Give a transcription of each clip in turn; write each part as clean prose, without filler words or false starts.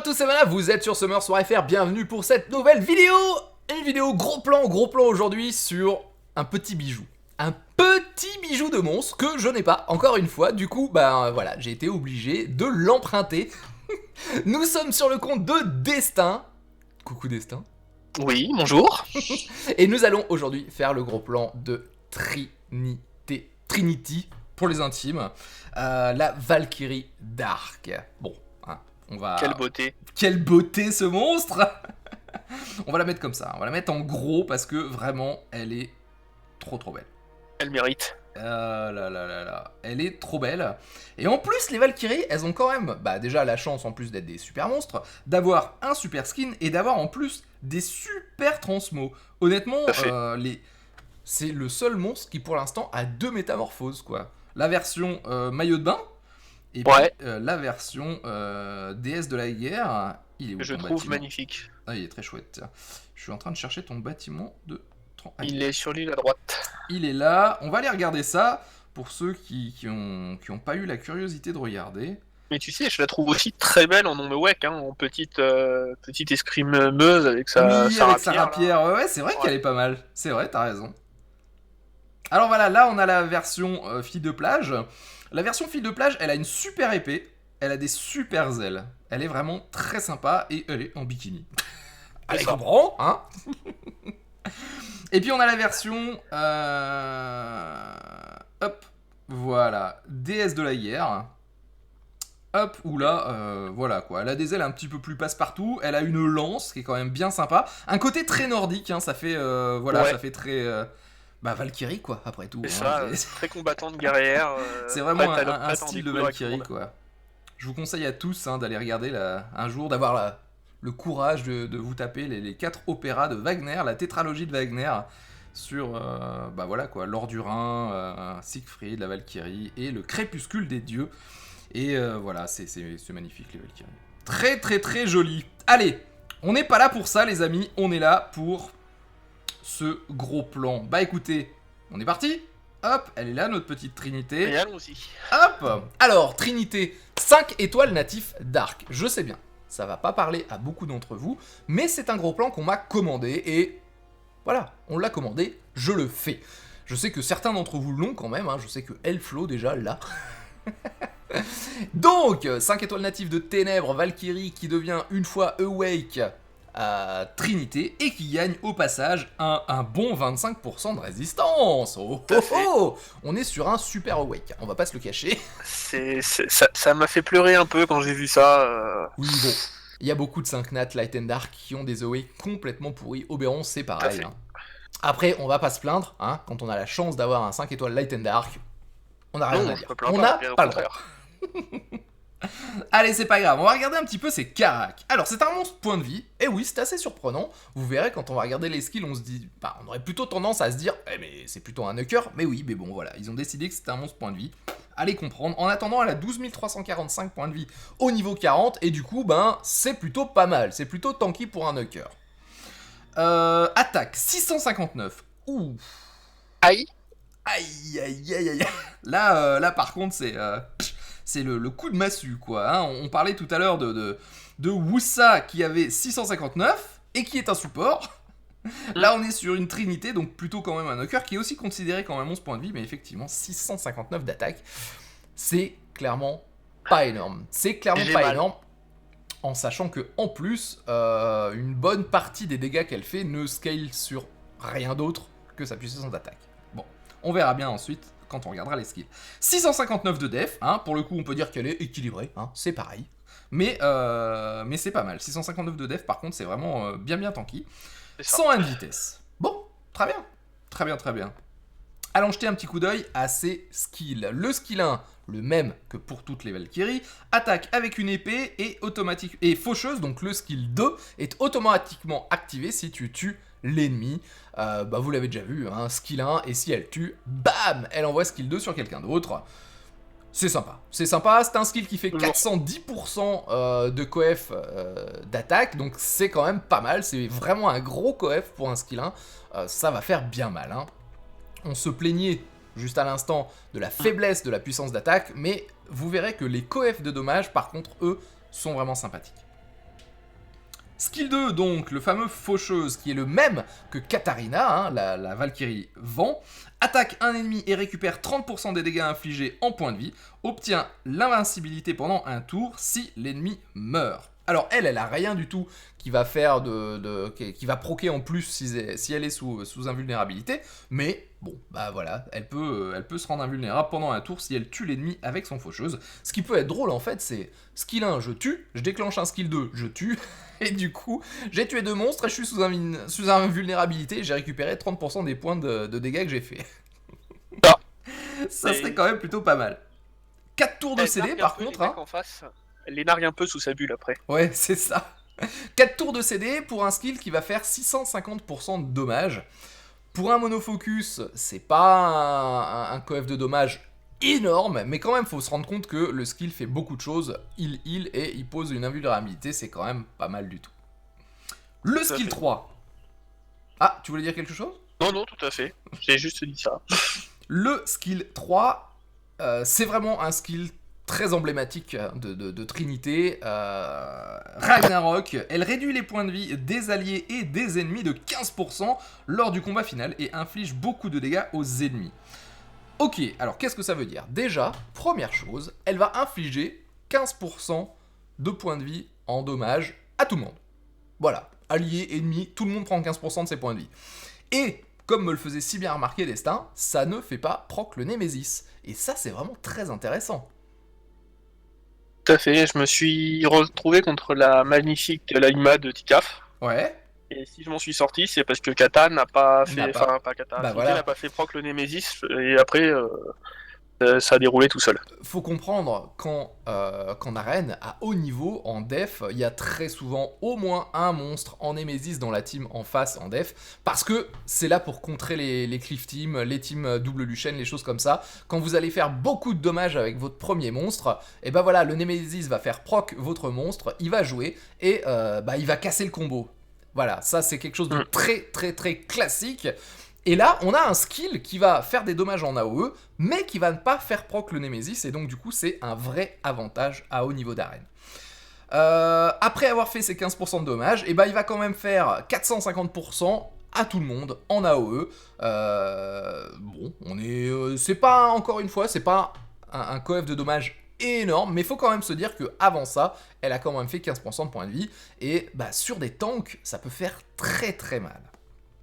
tous, c'est Mana, vous êtes sur Summer.fr, bienvenue pour cette nouvelle vidéo. Une vidéo gros plan aujourd'hui sur un petit bijou. Un petit bijou de monstre que je n'ai pas, encore une fois, du coup, voilà, j'ai été obligé de l'emprunter. Nous sommes sur le compte de Destin. Coucou Destin. Oui, bonjour. Et nous allons aujourd'hui faire le gros plan de Trinity, pour les intimes, la Valkyrie Dark. Bon, hein, on va... Quelle beauté. Quelle beauté ce monstre. On va la mettre comme ça, on va la mettre en gros parce que vraiment, elle est trop belle. Elle mérite. Elle est trop belle. Et en plus, les Valkyries, elles ont quand même, déjà la chance en plus d'être des super monstres, d'avoir un super skin et d'avoir en plus des super transmos. Honnêtement, c'est le seul monstre qui pour l'instant a 2 métamorphoses, quoi. La version maillot de bain et puis la version déesse de la guerre. Il est où, je trouve magnifique. Ah, il est très chouette. Je suis en train de chercher ton bâtiment de... Il est sur l'île à droite. Il est là. On va aller regarder ça pour ceux qui ont pas eu la curiosité de regarder. Mais tu sais, je la trouve aussi très belle en Omewek, en petite escrimeuse avec sa rapière. Ouais, c'est vrai qu'elle est pas mal. C'est vrai, t'as raison. Alors voilà, là on a la version fille de plage. La version fille de plage, elle a une super épée. Elle a des super ailes. Elle est vraiment très sympa et elle est en bikini. Allez, comprends, hein. Et puis on a la version... hop, voilà, déesse de la guerre. Hop, ou là, voilà quoi. Elle a des ailes un petit peu plus passe-partout. Elle a une lance qui est quand même bien sympa. Un côté très nordique, hein, ça fait... ça fait très... Valkyrie quoi, après tout. C'est ça, très combattante guerrière. C'est vraiment un style de Valkyrie quoi. Je vous conseille à tous d'aller regarder un jour, d'avoir le courage de vous taper les 4 opéras de Wagner, la tétralogie de Wagner, sur voilà quoi, l'Or du Rhin, Siegfried, la Valkyrie et le crépuscule des dieux. Et voilà, c'est magnifique les Valkyries. Très joli. Allez, on n'est pas là pour ça les amis, on est là pour ce gros plan. Bah écoutez, on est parti. Hop, elle est là notre petite Trinité. Et allons-y. Hop. Alors, Trinité, 5 étoiles natif Dark. Je sais bien, ça va pas parler à beaucoup d'entre vous, mais c'est un gros plan qu'on m'a commandé et voilà, on l'a commandé, je le fais. Je sais que certains d'entre vous l'ont quand même, je sais que Elflo déjà l'a. Donc, 5 étoiles natives de Ténèbres, Valkyrie qui devient une fois Awake à Trinité et qui gagne au passage un bon 25% de résistance. On est sur un super Awake, on va pas se le cacher. Ça m'a fait pleurer un peu quand j'ai vu ça. Oui, bon, il y a beaucoup de 5 nat Light and Dark qui ont des Awake complètement pourris. Oberon, c'est pareil. Après, on va pas se plaindre, quand on a la chance d'avoir un 5 étoiles Light and Dark, on a rien à dire. On n'a pas le droit. Allez, c'est pas grave, on va regarder un petit peu ses caracs. Alors, c'est un monstre point de vie, et oui, c'est assez surprenant. Vous verrez, quand on va regarder les skills, on se dit... on aurait plutôt tendance à se dire, mais c'est plutôt un nucker, mais oui, mais bon, voilà, ils ont décidé que c'était un monstre point de vie. Allez comprendre. En attendant, elle a 12 345 points de vie au niveau 40, et du coup, c'est plutôt pas mal, c'est plutôt tanky pour un nucker. Attaque, 659. Ouh. Aïe. Aïe. Là, par contre, c'est le coup de massue, quoi. On parlait tout à l'heure de Wusa qui avait 659 et qui est un support. Là, on est sur une Trinité, donc plutôt quand même un knocker qui est aussi considéré comme un 11 points de vie, mais effectivement, 659 d'attaque, c'est clairement pas énorme. C'est clairement pas énorme, en sachant que en plus, une bonne partie des dégâts qu'elle fait ne scale sur rien d'autre que sa puissance d'attaque. Bon, on verra bien ensuite quand on regardera les skills. 659 de def, pour le coup on peut dire qu'elle est équilibrée, c'est pareil. Mais c'est pas mal. 659 de def par contre c'est vraiment bien tanky. 101 de vitesse. Bon, très bien. Allons jeter un petit coup d'œil à ses skills. Le skill 1, le même que pour toutes les Valkyries, attaque avec une épée et faucheuse, donc le skill 2 est automatiquement activé si tu tues l'ennemi. Vous l'avez déjà vu, skill 1, et si elle tue, bam, elle envoie skill 2 sur quelqu'un d'autre. C'est sympa, c'est un skill qui fait 410% de coef d'attaque, donc c'est quand même pas mal, c'est vraiment un gros coef pour un skill 1, ça va faire bien mal. On se plaignait juste à l'instant de la faiblesse de la puissance d'attaque, mais vous verrez que les coefs de dommages, par contre, eux, sont vraiment sympathiques. Skill 2, donc, le fameux Faucheuse, qui est le même que Katarina, hein, la Valkyrie vent. Attaque un ennemi et récupère 30% des dégâts infligés en points de vie. Obtient l'invincibilité pendant un tour si l'ennemi meurt. Alors elle a rien du tout qui va faire qui va proquer en plus si elle est sous invulnérabilité, mais bon, bah voilà, elle peut se rendre invulnérable pendant un tour si elle tue l'ennemi avec son faucheuse. Ce qui peut être drôle en fait, c'est skill 1, je tue, je déclenche un skill 2, je tue, et du coup, j'ai tué 2 monstres et je suis sous invulnérabilité, et j'ai récupéré 30% des points de dégâts que j'ai fait. Ça serait quand même plutôt pas mal. 4 tours de CD par contre, hein. En face, elle les nargue un peu sous sa bulle après. Ouais, c'est ça. 4 tours de CD pour un skill qui va faire 650% de dommages. Pour un monofocus, c'est pas un coef de dommage énorme, mais quand même, faut se rendre compte que le skill fait beaucoup de choses. Il heal et il pose une invulnérabilité, c'est quand même pas mal du tout. Le skill 3. Ah, tu voulais dire quelque chose ? Non, tout à fait. J'ai juste dit ça. Le skill 3, c'est vraiment un skill très emblématique de Trinité. Ragnarok, elle réduit les points de vie des alliés et des ennemis de 15% lors du combat final et inflige beaucoup de dégâts aux ennemis. Ok, alors qu'est-ce que ça veut dire ? Déjà, première chose, elle va infliger 15% de points de vie en dommages à tout le monde. Voilà, alliés, ennemis, tout le monde prend 15% de ses points de vie. Et comme me le faisait si bien remarquer Destin, ça ne fait pas proc le Némésis. Et ça, c'est vraiment très intéressant. Tout à fait, je me suis retrouvé contre la magnifique Laima de Tikaf. Ouais. Et si je m'en suis sorti, c'est parce que Kata n'a pas fait... Enfin, pas Kata, bah voilà. n'a pas fait proc le Némésis, et après, ça a déroulé tout seul. Faut comprendre qu'en arène, à haut niveau, en def, il y a très souvent au moins un monstre en Némésis dans la team en face en def, parce que c'est là pour contrer les cliff teams, les teams double Luchen, les choses comme ça. Quand vous allez faire beaucoup de dommages avec votre premier monstre, et ben voilà, le Némésis va faire proc votre monstre, il va jouer, et il va casser le combo. Voilà, ça c'est quelque chose de très très très classique. Et là, on a un skill qui va faire des dommages en AOE, mais qui va ne pas faire proc le Némésis, et donc du coup, c'est un vrai avantage à haut niveau d'arène. Après avoir fait ses 15% de dommages, il va quand même faire 450% à tout le monde en AOE. C'est pas, encore une fois, c'est pas un coef de dommages énorme, mais il faut quand même se dire que avant ça, elle a quand même fait 15% de points de vie, et sur des tanks, ça peut faire très très mal.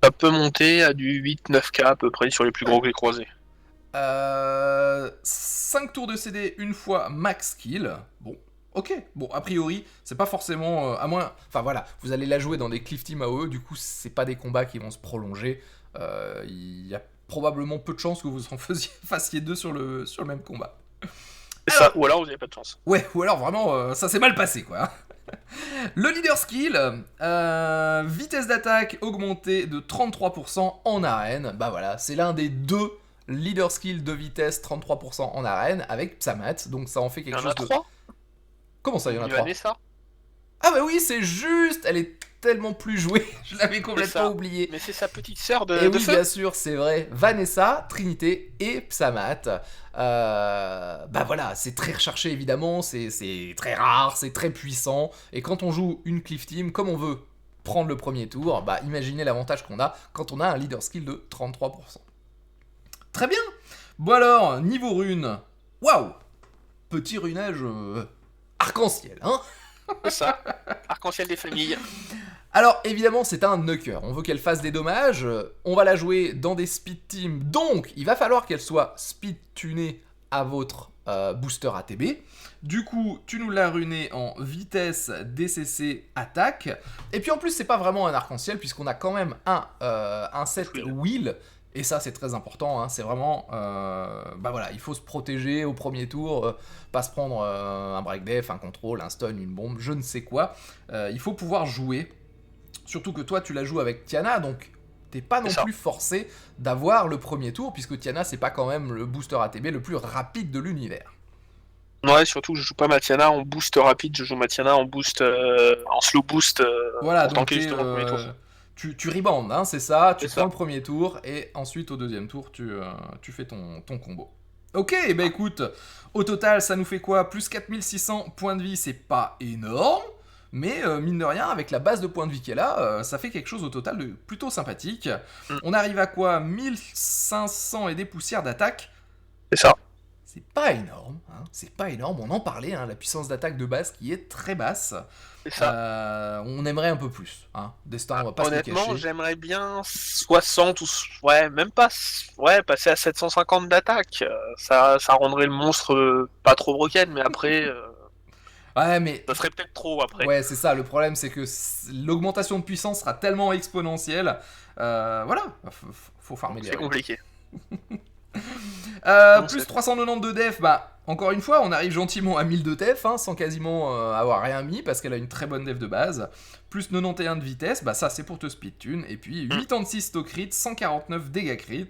Ça peut monter à du 8-9k à peu près sur les plus gros clés croisés. 5 tours de CD une fois max kill. Bon, ok. Bon, a priori, c'est pas forcément... à moins... Enfin voilà, vous allez la jouer dans des cliff team AOE, du coup, c'est pas des combats qui vont se prolonger. Il y a probablement peu de chances que vous en fassiez 2 sur le même combat. Ça, ou alors vous n'avez pas de chance. Ouais, ou alors vraiment, ça s'est mal passé, quoi. Le leader skill, vitesse d'attaque augmentée de 33% en arène. Bah voilà, c'est l'un des 2 leader skill de vitesse 33% en arène avec Psamat, donc ça en fait quelque chose de... 3 Comment ça, il y en a 3 Vanessa. Ah bah oui, c'est juste, elle est tellement plus jouée, je l'avais complètement oublié. Mais c'est sa petite sœur de oui, feu. Bien sûr, c'est vrai. Vanessa, Trinité et Psamat. Bah voilà, c'est très recherché évidemment, c'est très rare, c'est très puissant. Et quand on joue une cliff team, comme on veut prendre le premier tour, bah imaginez l'avantage qu'on a quand on a un leader skill de 33%. Très bien. Bon alors, niveau rune, waouh, petit runage arc-en-ciel, hein. C'est ça, arc-en-ciel des familles. Alors évidemment c'est un knocker, on veut qu'elle fasse des dommages, on va la jouer dans des speed teams, donc il va falloir qu'elle soit speed tunée à votre booster ATB. Du coup tu nous l'as runé en vitesse, DCC, attaque, et puis en plus c'est pas vraiment un arc-en-ciel puisqu'on a quand même un set wheel. Et ça c'est très important, hein, c'est vraiment, il faut se protéger au premier tour, pas se prendre un break def, un contrôle, un stun, une bombe, je ne sais quoi. Il faut pouvoir jouer, surtout que toi tu la joues avec Tiana, donc t'es pas non plus forcé d'avoir le premier tour, puisque Tiana c'est pas quand même le booster ATB le plus rapide de l'univers. Ouais, surtout je joue pas ma Tiana en boost rapide, je joue ma Tiana en boost, en slow boost, voilà, pour tanker justement le premier tour. Tu rebandes, hein, c'est ça, tu prends le premier tour, et ensuite au deuxième tour, tu fais ton combo. Ok, bah écoute, au total, ça nous fait quoi ? Plus 4600 points de vie, c'est pas énorme, Mais mine de rien, avec la base de points de vie qui est là, ça fait quelque chose au total de plutôt sympathique. Mm. On arrive à quoi 1500 et des poussières d'attaque. C'est ça. C'est pas énorme, hein, c'est pas énorme, on en parlait, hein, la puissance d'attaque de base qui est très basse. C'est ça. On aimerait un peu plus, hein. Destin, on va pas se le Honnêtement, cacher. j'aimerais bien 60 ou... Ouais, même pas... Ouais, passer à 750 d'attaque. Ça rendrait le monstre pas trop broken, mais après... Ouais, mais... ça serait peut-être trop, après. Ouais, c'est ça, le problème c'est que l'augmentation de puissance sera tellement exponentielle. Voilà, faut farmer les C'est runes. compliqué. Plus 390 de def, bah encore une fois on arrive gentiment à 1000 de def, hein, sans quasiment avoir rien mis parce qu'elle a une très bonne def de base. Plus 91 de vitesse, bah ça c'est pour te speed tune. Et puis 86 stock crit, 149 dégâts crit.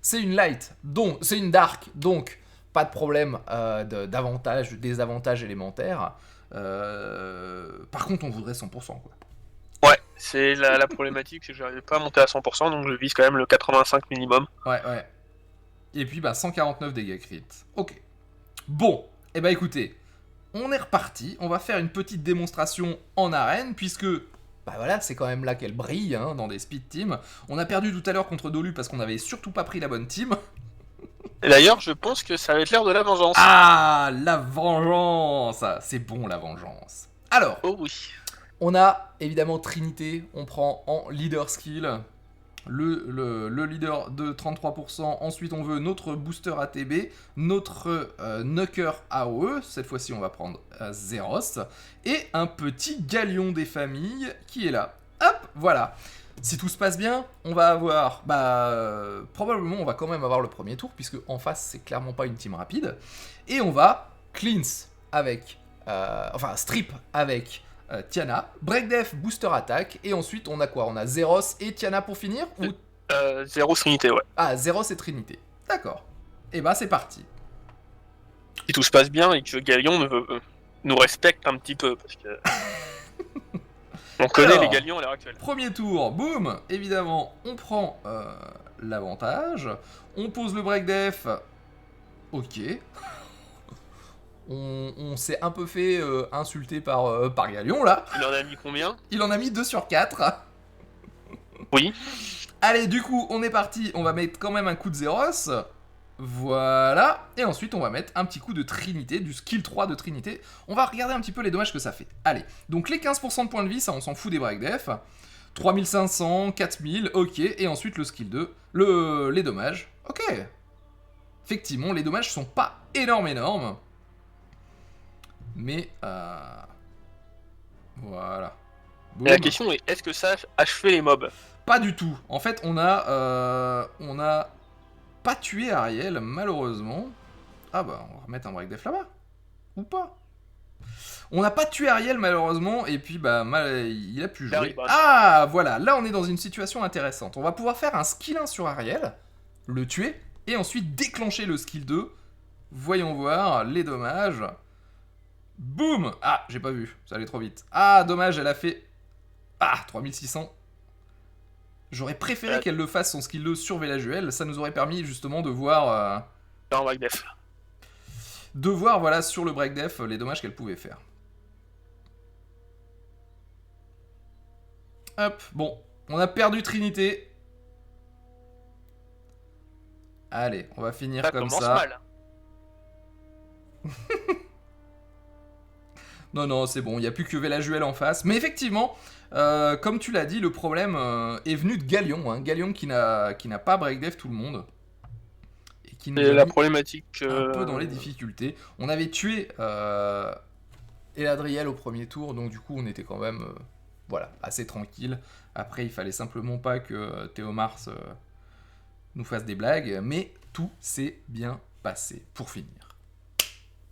C'est une light, donc c'est une dark, donc pas de problème d'avantage, de désavantage élémentaire. Par contre on voudrait 100% quoi. Ouais, c'est la problématique, c'est que j'arrive pas à monter à 100%, donc je vise quand même le 85 minimum. Ouais. Et puis bah 149 dégâts crit. Ok. Bon, et bah écoutez, on est reparti. On va faire une petite démonstration en arène, puisque bah voilà, c'est quand même là qu'elle brille, hein, dans des speed teams. On a perdu tout à l'heure contre Dolu parce qu'on n'avait surtout pas pris la bonne team. Et d'ailleurs, je pense que ça va être l'heure de la vengeance. Ah, la vengeance. C'est bon la vengeance. Alors, Oh oui. on a évidemment Trinité, on prend en leader skill. Le leader de 33%, ensuite on veut notre booster ATB, notre knocker AOE, cette fois-ci on va prendre Zeros, et un petit galion des familles qui est là. Hop, voilà. Si tout se passe bien, on va avoir, probablement on va quand même avoir le premier tour, puisque en face c'est clairement pas une team rapide, et on va cleanse avec, strip avec... Tiana, Break Def, Booster Attack, et ensuite on a quoi? On a Zeros et Tiana pour finir ou... Zéro Trinité, ouais. Ah, Zeros et Trinité. D'accord. Et bah c'est parti. Si tout se passe bien et que Galion nous respecte un petit peu, parce que... on connaît Alors, les Galions à l'heure actuelle. Premier tour, boum. Évidemment, on prend l'avantage. On pose le Break Def. Ok. On s'est un peu fait insulter par Galion là. Il en a mis combien? Il en a mis 2 sur 4. Oui. Allez, du coup, on est parti. On va mettre quand même un coup de Zeros. Voilà. Et ensuite, on va mettre un petit coup de Trinité, du skill 3 de Trinité. On va regarder un petit peu les dommages que ça fait. Allez. Donc, les 15% de points de vie, ça, on s'en fout des break def. 3500, 4000, ok. Et ensuite, le skill 2. Les dommages. Ok. Effectivement, les dommages sont pas énormes. Mais, voilà. Boum. Et la question est, est-ce que ça a achevé les mobs? Pas du tout. En fait, on a pas tué Ariel, malheureusement. Ah bah, on va remettre un break def là-bas. Ou pas. On n'a pas tué Ariel, malheureusement, et puis bah, il a pu jouer. Ah, voilà, là on est dans une situation intéressante. On va pouvoir faire un skill 1 sur Ariel, le tuer, et ensuite déclencher le skill 2. Voyons voir les dommages. Boum! Ah, j'ai pas vu, ça allait trop vite. Ah, dommage, elle a fait... Ah, 3600. J'aurais préféré qu'elle le fasse son skill 2 sur Velajuel, ça nous aurait permis justement de voir... En break def. De voir, voilà, sur le break def, les dommages qu'elle pouvait faire. Hop, bon, on a perdu Trinité. Allez, on va finir Ça comme commence ça. mal. Non, c'est bon, il n'y a plus que Velajuel en face. Mais effectivement, comme tu l'as dit, le problème est venu de Galion. Hein. Galion qui n'a pas break def tout le monde. Et qui nous a la mis problématique... un peu dans les difficultés. On avait tué Eladriel au premier tour, donc du coup on était quand même voilà, assez tranquille. Après, il fallait simplement pas que Théomars nous fasse des blagues, mais tout s'est bien passé pour finir.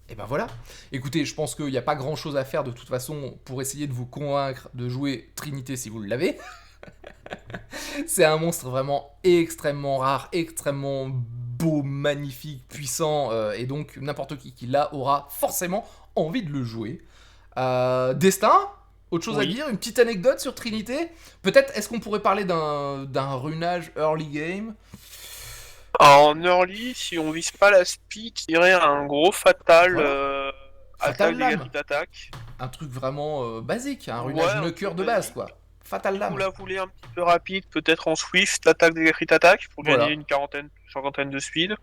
Et ben voilà. Écoutez, je pense qu'il n'y a pas grand chose à faire de toute façon pour essayer de vous convaincre de jouer Trinité si vous l'avez. C'est un monstre vraiment extrêmement rare, extrêmement beau, magnifique, puissant, et donc n'importe qui l'a aura forcément envie de le jouer. Destin ? Autre chose à dire? Une petite anecdote sur Trinité? Peut-être, est-ce qu'on pourrait parler d'un runage early game? En early, si on vise pas la speed, je dirais un gros fatal, Fatal attaque, lame. dégâts, attaque. un truc vraiment basique, un runage Ouais, un knocker peu de base, basique. quoi. Fatal Lame. Vous la voulez un petit peu rapide, peut-être en Swift, l'attaque des crit attack pour Voilà. gagner une cinquantaine de speed.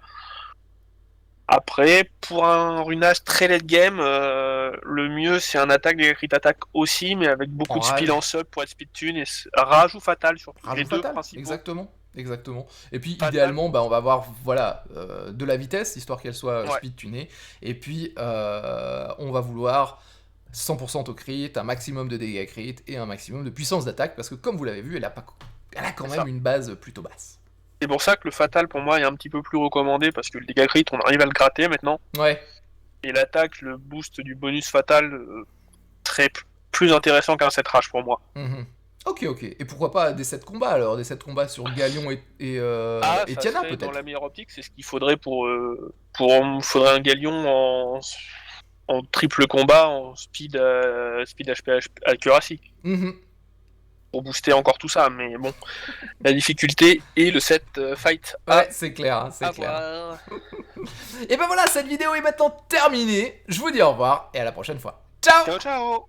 Après, pour un runage très late game, le mieux c'est un attaque des crit attack aussi, mais avec beaucoup En de speed rage. en sub pour être speed tune et rage ou fatal surtout. Rage Les ou deux fatal, principaux. exactement. Exactement. Et puis Fatal. idéalement, bah, on va avoir voilà, de la vitesse, histoire qu'elle soit Ouais. speed tunée. Et puis on va vouloir 100% au crit, un maximum de dégâts crit et un maximum de puissance d'attaque, parce que comme vous l'avez vu, elle a quand C'est même ça. une base plutôt basse. C'est pour ça que le fatal pour moi est un petit peu plus recommandé parce que le dégât crit on arrive à le gratter maintenant. Ouais. Et l'attaque, le boost du bonus fatal, très plus intéressant qu'un set rage pour moi. Mhm. Ok, ok. Et pourquoi pas des sets combats alors? Des sets combats sur Galion et Ça Tiana serait dans peut-être? la meilleure optique, c'est ce qu'il faudrait faudrait un galion en triple combat, en speed, speed HP accuracy, Mhm. pour booster encore tout ça. Mais bon, la difficulté et le set fight Ouais, c'est clair, hein, c'est à clair. voir. Et ben voilà, cette vidéo est maintenant terminée. Je vous dis au revoir et à la prochaine fois. Ciao! Ciao ciao.